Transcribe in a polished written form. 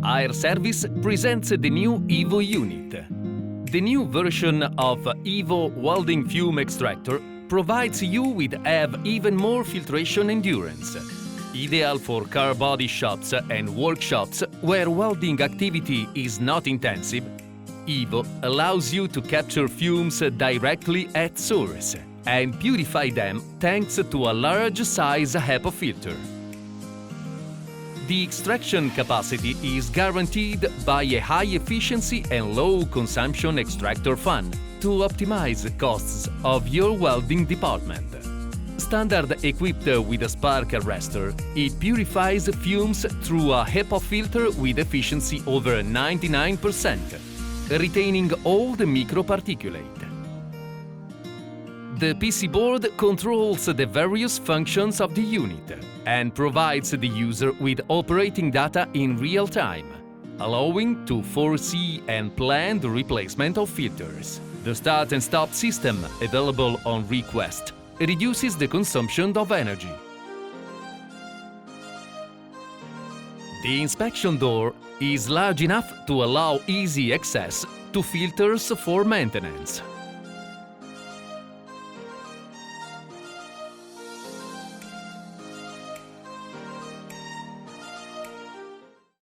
Air Service presents the new EVO unit. The new version of EVO welding fume extractor provides you with even more filtration endurance. Ideal for car body shops and workshops where welding activity is not intensive, EVO allows you to capture fumes directly at source and purify them thanks to a large-size HEPA filter. The extraction capacity is guaranteed by a high-efficiency and low-consumption extractor fan to optimize costs of your welding department. Standard equipped with a spark arrestor, it purifies fumes through a HEPA filter with efficiency over 99%, retaining all the microparticulate. The PC board controls the various functions of the unit and provides the user with operating data in real time, allowing to foresee and plan the replacement of filters. The start and stop system, available on request, reduces the consumption of energy. The inspection door is large enough to allow easy access to filters for maintenance.